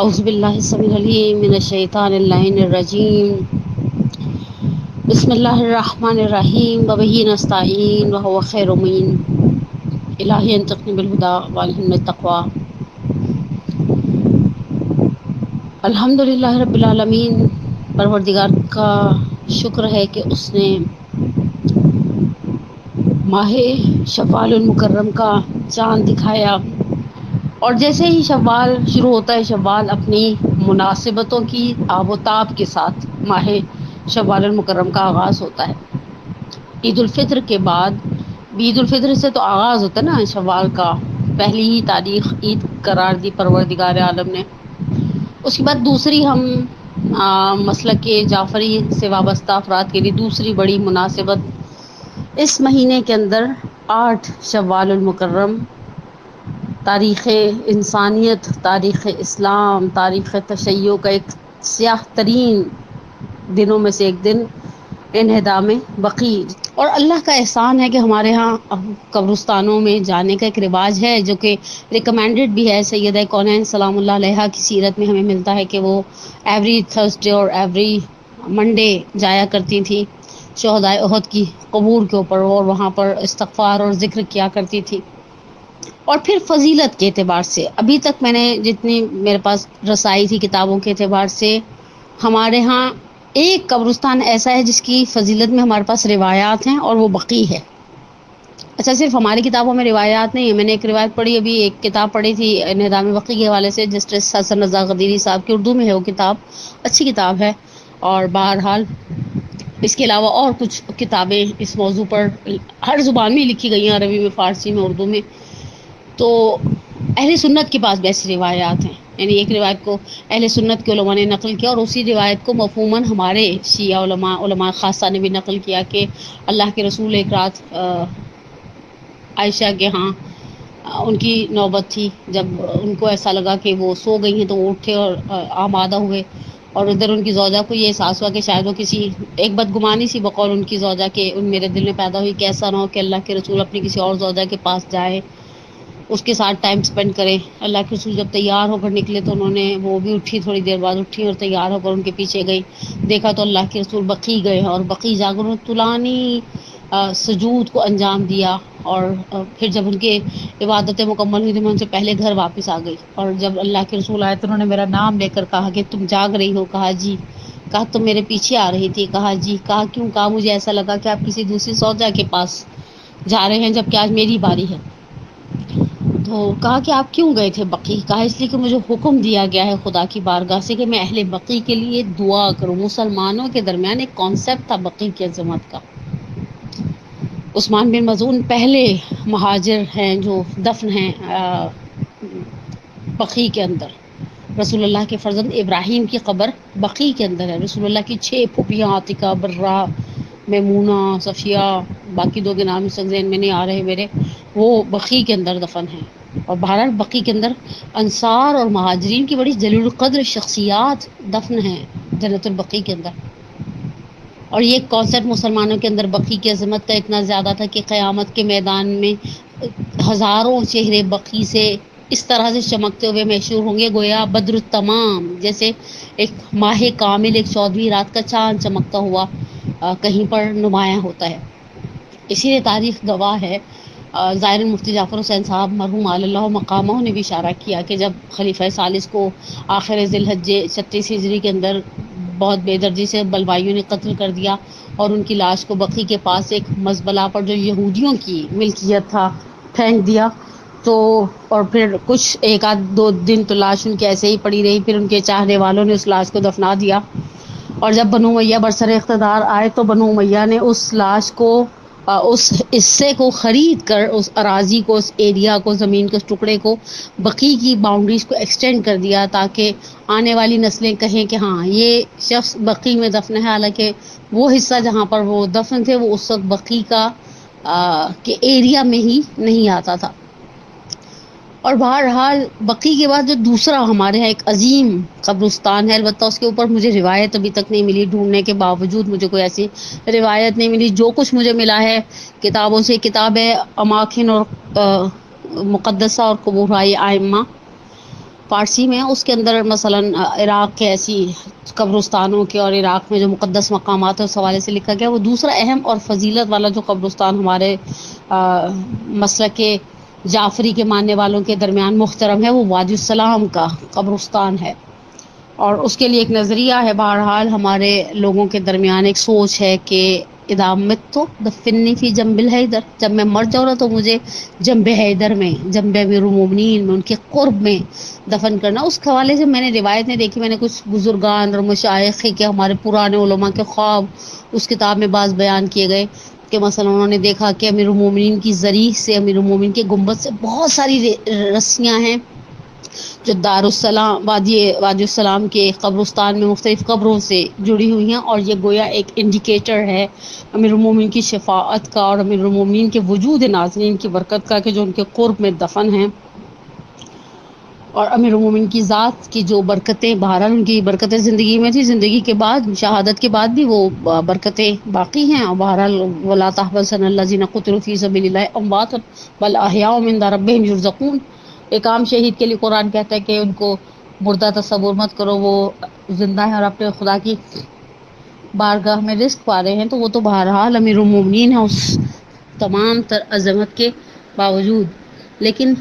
اعوذ باللہ السمیع العلیم من الشیطان اللعین الرجیم بسم اللہ الرحمن الرحیم وبہ نستعین وہو خیر معین الہی انطقنی بالہدی والہمنی بالتقوی الحمد للہ رب العالمین۔ پروردگار کا شکر ہے کہ اس نے ماہ شوال المکرم کا چاند دکھایا، اور جیسے ہی شوال شروع ہوتا ہے، شوال اپنی مناسبتوں کی آب و تاب کے ساتھ ماہ شوال المکرم کا آغاز ہوتا ہے۔ عید الفطر کے بعد، عید الفطر سے تو آغاز ہوتا ہے نا شوال کا، پہلی ہی تاریخ عید قرار دی پروردگار عالم نے۔ اس کے بعد دوسری ہم مسلک کے جعفری سے وابستہ افراد کے لیے دوسری بڑی مناسبت اس مہینے کے اندر 8 شوال المکرم، تاریخ انسانیت، تاریخ اسلام، تاریخ تشیع کا ایک سیاہ ترین دنوں میں سے ایک دن، انہدام بقیع۔ اور اللہ کا احسان ہے کہ ہمارے ہاں قبرستانوں میں جانے کا ایک رواج ہے، جو کہ ریکمینڈڈ بھی ہے۔ سیدہ کونین سلام اللہ علیہا کی سیرت میں ہمیں ملتا ہے کہ وہ ایوری تھرسڈے اور ایوری منڈے جایا کرتی تھیں شہدائے احد کی قبور کے اوپر، اور وہاں پر استغفار اور ذکر کیا کرتی تھی۔ اور پھر فضیلت کے اعتبار سے، ابھی تک میں نے جتنی میرے پاس رسائی تھی کتابوں کے اعتبار سے، ہمارے ہاں ایک قبرستان ایسا ہے جس کی فضیلت میں ہمارے پاس روایات ہیں، اور وہ بقیع ہے۔ اچھا، صرف ہماری کتابوں میں روایات نہیں ہیں، میں نے ایک روایت پڑھی، ابھی ایک کتاب پڑھی تھی انہدام بقیع کے حوالے سے، جسٹس حسن رضا غدیری صاحب کی، اردو میں ہے وہ کتاب، اچھی کتاب ہے۔ اور بہرحال اس کے علاوہ اور کچھ کتابیں اس موضوع پر ہر زبان میں لکھی گئی ہیں، عربی میں، فارسی میں، اردو میں۔ تو اہل سنت کے پاس بھی ایسی روایات ہیں، یعنی ایک روایت کو اہل سنت کے علماء نے نقل کیا، اور اسی روایت کو مفہوماً ہمارے شیعہ علماء خاصہ نے بھی نقل کیا کہ اللہ کے رسول ایک رات عائشہ کے ہاں ان کی نوبت تھی، جب ان کو ایسا لگا کہ وہ سو گئی ہیں تو وہ اٹھے اور آمادہ ہوئے، اور ادھر ان کی زوجہ کو یہ احساس ہوا کہ شاید وہ کسی ایک بدگمانی سی بقول ان کی زوجہ کے ان میرے دل میں پیدا ہوئی کہ ایسا نہ ہو کہ اللہ کے رسول اپنی کسی اور زوجہ کے پاس جائے، اس کے ساتھ ٹائم سپینڈ کریں۔ اللہ کے رسول جب تیار ہو کر نکلے تو انہوں نے، وہ بھی اٹھی، تھوڑی دیر بعد اٹھی اور تیار ہو کر ان کے پیچھے گئی، دیکھا تو اللہ کے رسول بقیع گئے ہیں، اور بقیع جا کر انہوں نے طولانی سجود کو انجام دیا، اور پھر جب ان کے عبادتیں مکمل ہوئی تو میں ان سے پہلے گھر واپس آ گئی، اور جب اللہ کے رسول آئے تو انہوں نے میرا نام لے کر کہا کہ تم جاگ رہی ہو؟ کہا جی۔ کہا تم میرے پیچھے آ رہی تھی؟ کہا جی۔ کہا کیوں؟ کہا مجھے ایسا لگا کہ آپ کسی دوسری زوجہ کے پاس جا رہے ہیں جبکہ آج میری باری ہے۔ تو کہا کہ آپ کیوں گئے تھے بقیع؟ کہا اس لیے کہ مجھے حکم دیا گیا ہے خدا کی بارگاہ سے کہ میں اہل بقیع کے لیے دعا کروں۔ مسلمانوں کے درمیان ایک کانسیپٹ تھا بقیع کی عظمت کا۔ عثمان بن مظعون پہلے مہاجر ہیں جو دفن ہیں بقیع کے اندر۔ رسول اللہ کے فرزند ابراہیم کی قبر بقیع کے اندر ہے۔ رسول اللہ کی 6 پھوپھیاں، عاتکہ، برہ، میمونہ، صفیہ، باقی 2 کے نام اس وقت ذہن میں نہیں آ رہے میرے، وہ بقیع کے اندر دفن ہیں۔ اور بہرحال بقیع کے اندر انصار اور مہاجرین کی بڑی جلیل القدر شخصیات دفن ہیں جنت البقیع کے اندر۔ اور یہ کانسیپٹ مسلمانوں کے اندر بقیع کی عظمت کا اتنا زیادہ تھا کہ قیامت کے میدان میں ہزاروں چہرے بقیع سے اس طرح سے چمکتے ہوئے محشور ہوں گے گویا بدر التمام، جیسے ایک ماہ کامل، ایک 14ویں رات کا چاند چمکتا ہوا کہیں پر نمایاں ہوتا ہے۔ اسی لیے تاریخ گواہ ہے، زائر مفتی جعفر حسین صاحب مرحوم علی اللہ مقامہ نے بھی اشارہ کیا کہ جب خلیفہ ثالث کو آخر ذی الحجہ 36 ہجری کے اندر بہت بے دردی سے بلوائیوں نے قتل کر دیا، اور ان کی لاش کو بقیع کے پاس ایک مزبلہ پر جو یہودیوں کی ملکیت تھا پھینک دیا، تو اور پھر کچھ 1-2 دن تو لاش ان کی ایسے ہی پڑی رہی، پھر ان کے چاہنے والوں نے اس لاش کو دفنا دیا، اور جب بنو امیہ برسر اقتدار آئے تو بنو امیہ نے اس لاش کو، اس حصے کو خرید کر، اس اراضی کو، اس ایریا کو، زمین کے اس ٹکڑے کو، بقیع کی باؤنڈریز کو ایکسٹینڈ کر دیا تاکہ آنے والی نسلیں کہیں کہ ہاں یہ شخص بقیع میں دفن ہے، حالانکہ وہ حصہ جہاں پر وہ دفن تھے وہ اس وقت بقیع کا کے ایریا میں ہی نہیں آتا تھا۔ اور بہرحال بقیع کے بعد جو دوسرا ہمارے یہاں ایک عظیم قبرستان ہے، البتہ اس کے اوپر مجھے روایت ابھی تک نہیں ملی، ڈھونڈنے کے باوجود مجھے کوئی ایسی روایت نہیں ملی۔ جو کچھ مجھے ملا ہے کتابوں سے، کتاب ہے اماکن اور مقدسہ اور قبورۂ ائمہ، فارسی میں، اس کے اندر مثلاً عراق کے ایسی قبرستانوں کے اور عراق میں جو مقدس مقامات ہیں اس حوالے سے لکھا گیا. وہ دوسرا اہم اور فضیلت والا جو قبرستان ہمارے مسلک کے جعفری کے ماننے والوں کے درمیان محترم ہے، وہ وادی السلام کا قبرستان ہے. اور اس کے لیے ایک نظریہ ہے، بہرحال ہمارے لوگوں کے درمیان ایک سوچ ہے کہ اذا مت تو دفنی فی جنب الحیدر، جب میں مر جاؤں نا تو مجھے جنب حیدر میں، جنب امیر المومنین میں، ان کے قرب میں دفن کرنا. اس حوالے سے میں نے روایتیں دیکھی، میں نے کچھ بزرگان اور مشائخ کے ہمارے پرانے علماء کے خواب اس کتاب میں بعض بیان کیے گئے کہ مثلا انہوں نے دیکھا کہ امیر المومنین کی ذریح سے، امیر المومنین کے گنبد سے بہت ساری رسیاں ہیں جو دارالسلام وادی السلام کے قبرستان میں مختلف قبروں سے جڑی ہوئی ہیں، اور یہ گویا ایک انڈیکیٹر ہے امیر المومنین کی شفاعت کا اور امیر المومنین کے وجود ناظرین کی برکت کا کہ جو ان کے قرب میں دفن ہیں. اور امیر المومنین کی ذات کی جو برکتیں، بہرحال ان کی برکتیں زندگی میں تھی، زندگی کے بعد، شہادت کے بعد بھی وہ برکتیں باقی ہیں. اور بہرحال وَلَا تَحْسَبَنَّ الَّذِينَ قُتِلُوا فِي سَبِيلِ اللَّهِ أَمْوَاتٌ بَلْ أَحْيَاءٌ عِندَ رَبِّهِمْ يُرْزَقُونَ. ایک عام شہید کے لیے قرآن کہتا ہے کہ ان کو مردہ تصور مت کرو، وہ زندہ ہے اور اپنے خدا کی بارگاہ میں رزق پا رہے ہیں. تو وہ تو بہرحال امیر المومنین ہے اس تمام تر عظمت کے باوجود. لیکن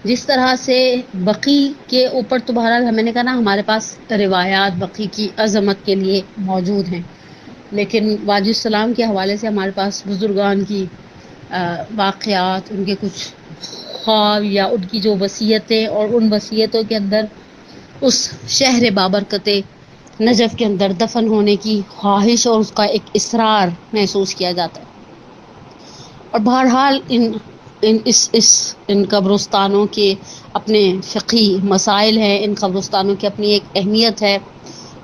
جس طرح سے بقی کے اوپر تو بہرحال میں نے کہا نا ہمارے پاس روایات بقی کی عظمت کے لیے موجود ہیں، لیکن وادی السلام کے حوالے سے ہمارے پاس بزرگان کی واقعات، ان کے کچھ خواب یا ان کی جو وصیتیں، اور ان وصیتوں کے اندر اس شہر بابرکت نجف کے اندر دفن ہونے کی خواہش اور اس کا ایک اصرار محسوس کیا جاتا ہے. اور بہرحال ان قبرستانوں کے اپنے فقہی مسائل ہیں، ان قبرستانوں کی اپنی ایک اہمیت ہے.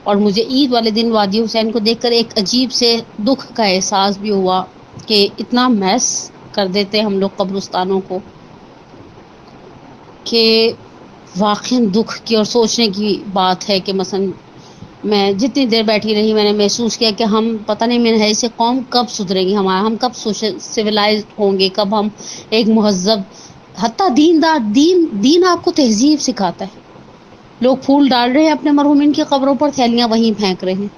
اور مجھے عید والے دن وادی حسین کو دیکھ کر ایک عجیب سے دکھ کا احساس بھی ہوا کہ اتنا میس کر دیتے ہم لوگ قبرستانوں کو کہ واقعی دکھ کی اور سوچنے کی بات ہے کہ مثلا میں جتنی دیر بیٹھی رہی میں نے محسوس کیا کہ ہم پتہ نہیں میں ہے سے قوم کب سدھرے گی، ہم کب سویلائز ہوں گے، کب ہم ایک مہذب، حتیٰ دین آپ کو تہذیب سکھاتا ہے. لوگ پھول ڈال رہے ہیں اپنے مرحومین کی قبروں پر، تھیلیاں وہیں پھینک رہے ہیں.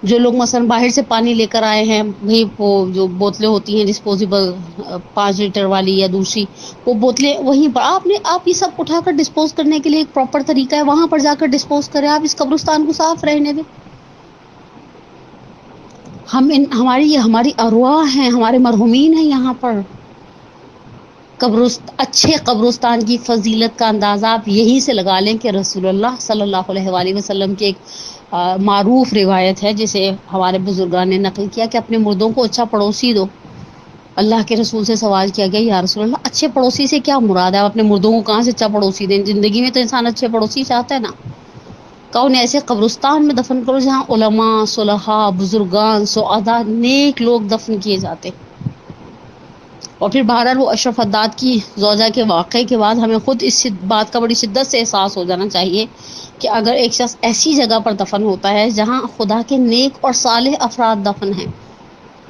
جو لوگ مثلا باہر سے پانی لے کر آئے ہیں، وہی وہ جو بوتلیں ہوتی ہیں ڈسپوزیبل 5 لیٹر والی یا دوسری، وہ بوتلیں وہیں پر آپ یہ سب اٹھا کر ڈسپوز کرنے کے لیے ایک پراپر طریقہ ہے، وہاں پر جا کر ڈسپوز کریں. آپ اس قبرستان کو صاف رہنے دیں. ہماری ارواح ہیں، ہمارے مرحومین ہیں یہاں پر. اچھے قبرستان کی فضیلت کا اندازہ آپ یہی سے لگا لیں کہ رسول اللہ صلی اللہ علیہ وآلہ وسلم کی ایک معروف روایت ہے جسے ہمارے بزرگان نے نقل کیا کہ اپنے مردوں کو اچھا پڑوسی دو. اللہ کے رسول سے سوال کیا گیا، یا رسول اللہ اچھے پڑوسی سے کیا مراد ہے؟ آپ اپنے مردوں کو کہاں سے اچھا پڑوسی دیں؟ زندگی میں تو انسان اچھے پڑوسی چاہتا ہے نا. کہ انہیں ایسے قبرستان میں دفن کرو جہاں علماء، صلحاء، بزرگان، سعداء، نیک لوگ دفن کیے جاتے. اور پھر بہرحال وہ اشرف حداد کی زوجہ کے واقعے کے بعد ہمیں خود اس بات کا بڑی شدت سے احساس ہو جانا چاہیے کہ اگر ایک شخص ایسی جگہ پر دفن ہوتا ہے جہاں خدا کے نیک اور صالح افراد دفن ہیں،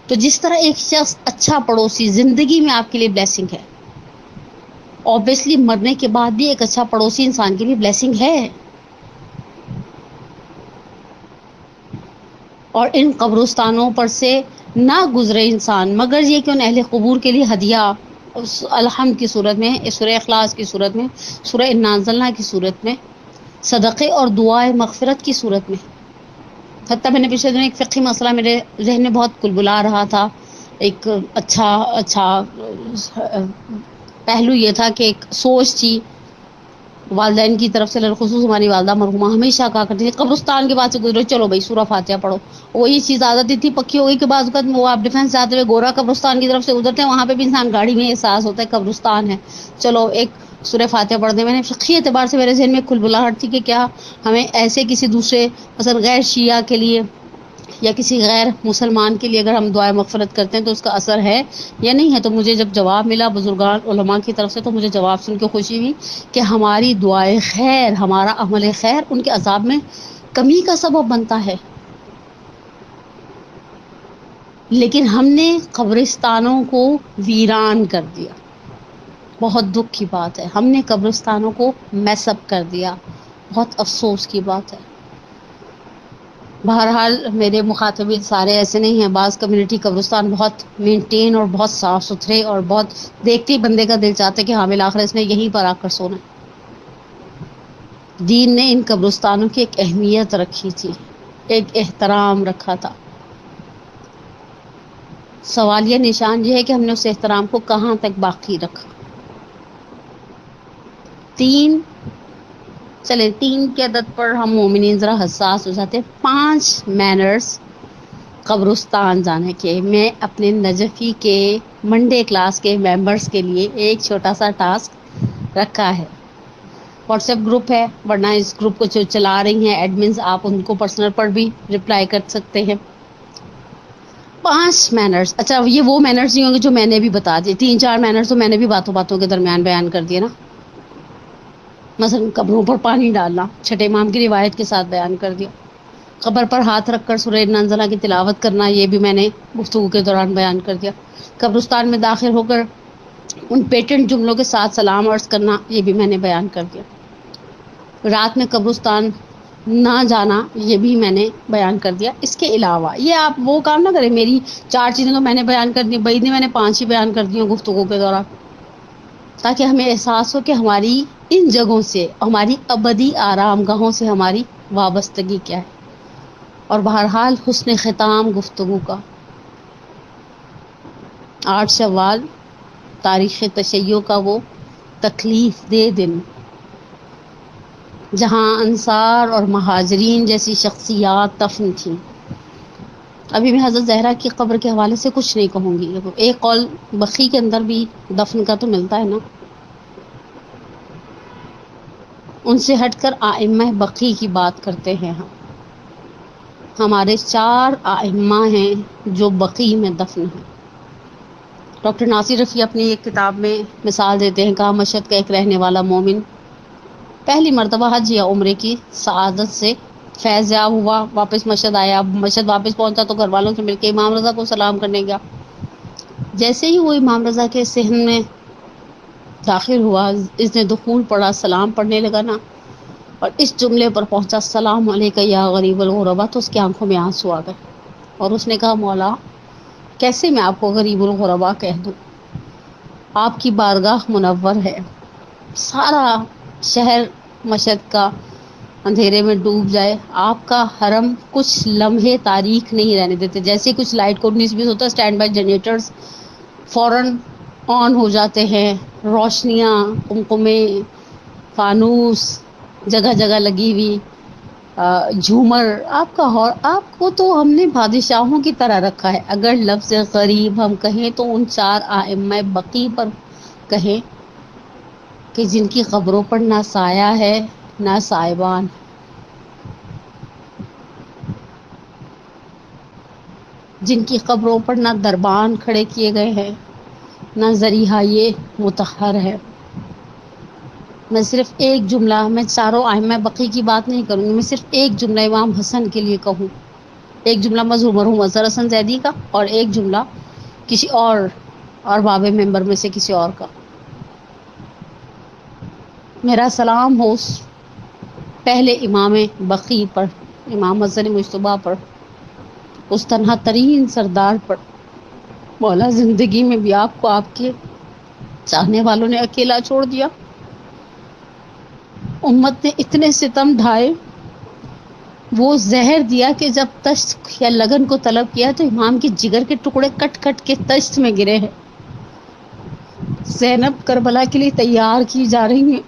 تو جس طرح ایک شخص اچھا پڑوسی زندگی میں آپ کے لیے بلیسنگ ہے، اوبیسلی مرنے کے بعد بھی ایک اچھا پڑوسی انسان کے لیے بلیسنگ ہے. اور ان قبرستانوں پر سے نہ گزرے انسان مگر یہ کہ ان اہل قبور کے لیے ہدیہ الحمد کی صورت میں، سورہ اخلاص کی صورت میں، سورہ انا انزلنا کی صورت میں، صدقے اور دعائے مغفرت کی صورت میں. حتیٰ میں نے پچھلے دنوں ایک فقہی مسئلہ میرے ذہن میں بہت کلبلا رہا تھا. ایک اچھا پہلو یہ تھا کہ ایک سوچ تھی والدین کی طرف سے، خصوص ہماری والدہ مرحومہ ہمیشہ کہا کرتی تھی قبرستان کے بعد سے گزرو چلو بھائی سورہ فاتحہ پڑھو. وہی چیز عادت تھی پکی ہو گئی کہ بعض اوقات وہ آپ ڈیفینس جاتے ہوئے گورا قبرستان کی طرف سے گزرتے ہیں، وہاں پہ بھی انسان گاڑی میں احساس ہوتا ہے قبرستان ہے، چلو ایک سورہ فاتحہ پڑھ دیں. میں نے فقہی اعتبار سے میرے ذہن میں کھلبلاہٹ تھی کہ کیا ہمیں ایسے کسی دوسرے مثلا غیر شیعہ کے لیے یا کسی غیر مسلمان کے لیے اگر ہم دعائیں مغفرت کرتے ہیں تو اس کا اثر ہے یا نہیں ہے. تو مجھے جب جواب ملا بزرگان علماء کی طرف سے تو مجھے جواب سن کے خوشی ہوئی کہ ہماری دعائیں خیر، ہمارا عمل خیر ان کے عذاب میں کمی کا سبب بنتا ہے. لیکن ہم نے قبرستانوں کو ویران کر دیا. بہت دکھ کی بات ہے، ہم نے قبرستانوں کو میس اپ کر دیا، بہت افسوس کی بات ہے۔ بہرحال میرے مخاطبین سارے ایسے نہیں ہیں، بعض کمیونٹی قبرستان بہت مینٹین اور بہت صاف ستھرے اور بہت دیکھتے ہی بندے کا دل چاہتا ہے کہ ہاں بالآخر اس نے یہیں پر آ کر سونا ہے۔ دین نے ان قبرستانوں کی ایک اہمیت رکھی تھی، ایک احترام رکھا تھا۔ سوال یہ نشان یہ ہے کہ ہم نے اس احترام کو کہاں تک باقی رکھا۔ تین کی عدد پر ہم مومنین ذرا حساس ہو جاتے ہیں۔ 5 مینرز قبرستان جانے کے۔ میں اپنے نجفی کے منڈے کلاس کے ممبرز کے لیے ایک چھوٹا سا ٹاسک رکھا ہے۔ واٹس ایپ گروپ ہے، ورنہ اس گروپ کو جو چلا رہی ہیں ایڈمنز، آپ ان کو پرسنل پر بھی رپلائی کر سکتے ہیں۔ 5 مینرز، اچھا یہ وہ مینرز نہیں ہوں گے جو میں نے بھی بتا دیے، 3-4 مینرز تو میں نے بھی باتوں باتوں کے درمیان بیان کر دیے نا۔ مثلا قبروں پر پانی ڈالنا چھٹے امام کی روایت کے ساتھ بیان کر دیا۔ قبر پر ہاتھ رکھ کر سورہ انا انزلنا کی تلاوت کرنا، یہ بھی میں نے گفتگو کے دوران بیان کر دیا۔ قبرستان میں داخل ہو کر ان پیٹنٹ جملوں کے ساتھ سلام عرض کرنا، یہ بھی میں نے بیان کر دیا۔ رات میں قبرستان نہ جانا، یہ بھی میں نے بیان کر دیا۔ اس کے علاوہ یہ آپ وہ کام نہ کریں، میری 4 چیزیں تو میں نے بیان کر دی، بعید نے میں نے 5 ہی بیان کر دی ہوں گفتگو کے دوران، تاکہ ہمیں احساس ہو کہ ہماری ان جگہوں سے، ہماری ابدی آرام گاہوں سے ہماری وابستگی کیا ہے۔ اور بہرحال حسن ختام گفتگو کا 8 شوال تاریخ تشیع کا وہ تکلیف دہ دن، جہاں انصار اور مہاجرین جیسی شخصیات دفن تھیں۔ ابھی میں حضرت زہرا کی قبر کے حوالے سے کچھ نہیں کہوں گی، ایک قول بقی کے اندر بھی دفن کا تو ملتا ہے نا۔ ان سے ہٹ کر ائمہ بقی کی بات کرتے ہیں ہم۔ ہمارے 4 ائمہ ہیں جو بقی میں دفن ہیں۔ ڈاکٹر ناصر رفیع اپنی ایک کتاب میں مثال دیتے ہیں، کہا مشہد کا ایک رہنے والا مومن پہلی مرتبہ حج یا عمرے کی سعادت سے فیض یاب ہوا، واپس مشہد آیا، مشہد واپس پہنچا تو گھر والوں سے مل کے امام رضا کو سلام کرنے گیا۔ جیسے ہی وہ امام رضا کے صحن میں داخل ہوا، اس نے دخول پڑھا، سلام پڑھنے لگا نا، اور اس جملے پر پہنچا السلام علیک یا غریب الغربا، تو اس کی آنکھوں میں آنسو آ گئے اور اس نے کہا مولا کیسے میں آپ کو غریب الغربا کہہ دوں، آپ کی بارگاہ منور ہے۔ سارا شہر مشہد کا اندھیرے میں ڈوب جائے، آپ کا حرم کچھ لمحے تاریک نہیں رہنے دیتے۔ جیسے کچھ لائٹ کو 19-20 ہوتا ہے، سٹینڈ بائی جنریٹرز فوراً آن ہو جاتے ہیں، روشنیاں، قمقمے، فانوس جگہ جگہ لگی ہوئی، جھومر، آپ کو تو ہم نے بادشاہوں کی طرح رکھا ہے۔ اگر لفظ غریب ہم کہیں تو ان 4 ائمہ بقی پر کہیں کہ جن کی قبروں پر نہ سایہ ہے نہ سائبان، جن کی قبروں پر نہ دربان کھڑے کیے گئے ہیں نہ ذریحہ مطہر ہے۔ میں صرف ایک جملہ، میں 4 ائمہ بقی کی بات نہیں کروں گی، میں صرف ایک جملہ امام حسن کے لیے کہوں، ایک جملہ مرحوم اظہر حسن زیدی کا، اور ایک جملہ کسی اور باب ممبر میں سے کسی اور کا۔ میرا سلام ہو پہلے امام بقی پر، امام حسن مجتبیٰ پر، اس تنہا ترین سردار پر۔ مولا زندگی میں بھی آپ کو آپ کے چاہنے والوں نے اکیلا چھوڑ دیا، امت نے اتنے ستم ڈھائے، وہ زہر دیا کہ جب تشت یا لگن کو طلب کیا تو امام کے جگر کے ٹکڑے کٹ کٹ کے تشت میں گرے ہیں۔ زینب کربلا کے لیے تیار کی جا رہی ہیں،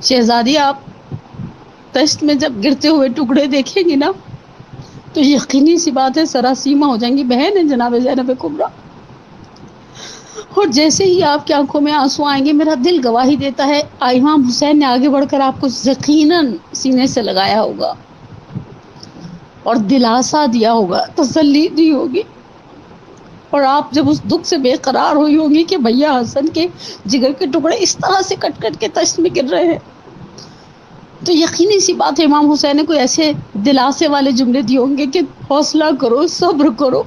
شہزادی آپ تشت میں جب گرتے ہوئے ٹکڑے دیکھیں گی نا تو یقینی سی بات ہے سراسیمہ ہو جائیں گی، بہن ہے جناب زینب کبریٰ۔ اور جیسے ہی آپ کی آنکھوں میں آنسو آئیں گے، میرا دل گواہی دیتا ہے امام حسین نے آگے بڑھ کر آپ کو یقیناً سینے سے لگایا ہوگا اور دلاسا دیا ہوگا، تسلی دی ہوگی، اور آپ جب اس دکھ سے بے قرار ہوئی ہوں گی کہ بھیا حسن کے جگر کے ٹکڑے اس طرح سے کٹ کٹ کے تشت میں گر رہے ہیں، تو یقینی سی بات ہے امام حسین نے کوئی ایسے دلاسے والے جملے دیے ہوں گے کہ حوصلہ کرو، صبر کرو،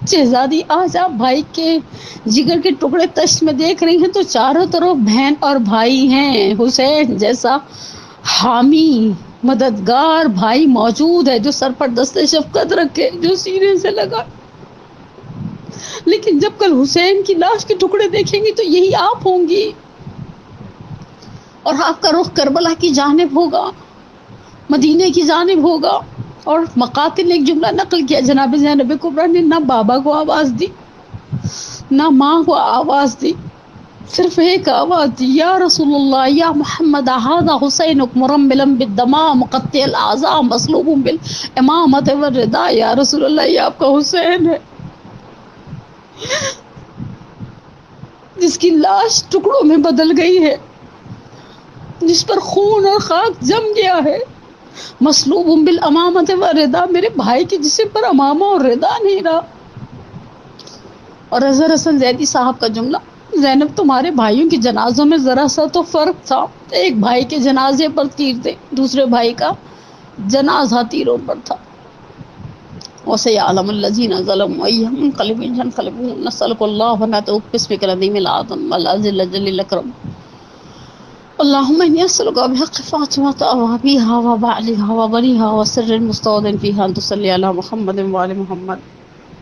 شہزادی آج آپ بھائی کے جگر کے ٹکڑے تشت میں دیکھ رہی ہیں تو چاروں طرف بہن اور بھائی ہیں. حسین جیسا حامی مددگار بھائی موجود ہے جو سر پر دست شفقت رکھے، جو سینے سے لگا. لیکن جب کل حسین کی لاش کے ٹکڑے دیکھیں گی تو یہی آپ ہوں گی اور آپ کا رخ کربلا کی جانب ہوگا، مدینے کی جانب ہوگا. اور مقاتل نے ایک جملہ نقل کیا، جناب زینب کبریٰ نے نہ بابا کو آواز دی نہ ماں کو آواز دی، صرف ایک آواز دی، یا رسول اللہ یا محمد ھذا حسین مرملا بالدماء مقطع الاعضاء مصلوب بالامامۃ والرداء. یا رسول اللہ یہ آپ کا حسین ہے جس کی لاش ٹکڑوں میں بدل گئی ہے، جس پر خون اور خاک جم گیا ہے. مصلوب بالامامۃ والرداء، میرے بھائی کے جسم پر امامہ اور ردا نہیں رہا. اور اظہر حسن زیدی صاحب کا جملہ، زینب تمہارے بھائیوں کے جنازوں میں ذرا سا تو فرق تھا، ایک بھائی کے جنازے پر تیر تھے، دوسرے بھائی کا جنازہ تیروں پر تھا. وَسَيَعْلَمُ الَّذِينَ ظَلَمُوا أَيَّ مُنقَلِبٍ يَنقَلِبُونَ. نسألك الله هناء باسمك العظيم الأعظم والعزيز الجليل الأكرم. اللهم إني أسألك بحق فاطمة وأبيها وبعلها وبنيها وسر المستودع فيها أن تصلي على محمد وآل محمد.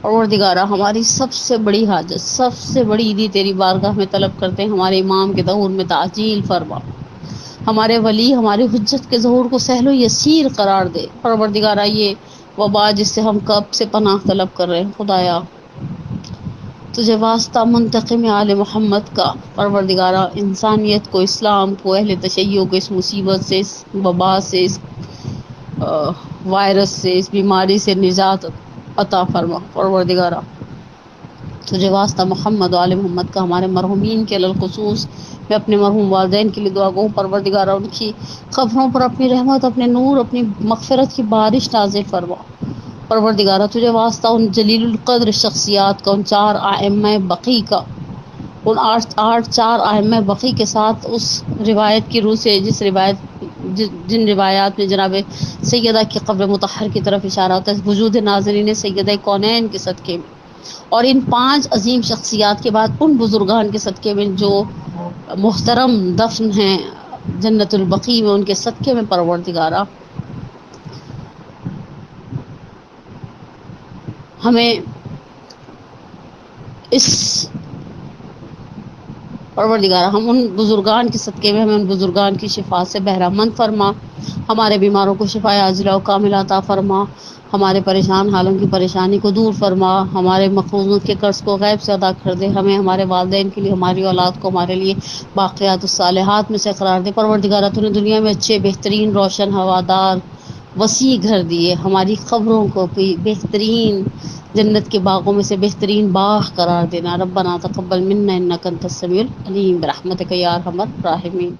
پروردگارہ ہماری سب سے بڑی حاجت، سب سے بڑی عیدی تیری بارگاہ میں طلب کرتے ہیں، ہمارے امام کے ظہور میں تعجیل فرما، ہمارے ولی ہماری حجت کے ظہور کو سہل و یسیر قرار دے. پروردگارہ یہ وبا جس سے ہم کب سے پناہ طلب کر رہے ہیں، خدایا تجھے واسطہ منتقم آل محمد کا، پروردگارہ انسانیت کو، اسلام کو، اہل تشیع کو اس مصیبت سے، اس وبا سے، اس وائرس سے، اس بیماری سے نجات عطا فرما. پروردگارہ تجھے واسطہ محمد و آل محمد کا، ہمارے مرحومین کے الخصوص میں اپنے مرحوم والدین کے لیے دعا گو. پروردگارہ ان کی قبروں پر اپنی رحمت، اپنے نور، اپنی مغفرت کی بارش نازل فرما. پروردگارہ تجھے واسطہ ان جلیل القدر شخصیات کا، ان چار ائمہ بقی کا، ان چار ائمہ بقی کے ساتھ اس روایت کی روح سے جن روایات میں جناب سیدہ کی قبر مطہر کی طرف اشارہ ہوتا ہے، وجود ناظرین سیدہ کونین کے صدقے میں، اور ان 5 عظیم شخصیات کے بعد ان بزرگان کے صدقے میں جو محترم دفن ہیں جنت البقیع میں، ان کے صدقے میں پروردگارہ ہمیں اس پروردگارہ ہم ان بزرگان کے صدقے میں ہمیں ان بزرگان کی شفاعت سے بہرہ مند فرما. ہمارے بیماروں کو شفا عاجلہ و کاملہ عطا فرما، ہمارے پریشان حالوں کی پریشانی کو دور فرما، ہمارے مقروضوں کے قرض کو غیب سے ادا کر دے، ہمیں ہمارے والدین کے لیے، ہماری اولاد کو ہمارے لیے باقیات الصالحات میں سے قرار دے. پروردگارہ تو نے دنیا میں اچھے بہترین روشن ہوادار وسیع گھر دیے، ہماری قبروں کو کوئی بہترین جنت کے باغوں میں سے بہترین باغ قرار دینا. ربنا تقبل منا انک انت السمیع العلیم برحمتک یا ارحم الراحمین.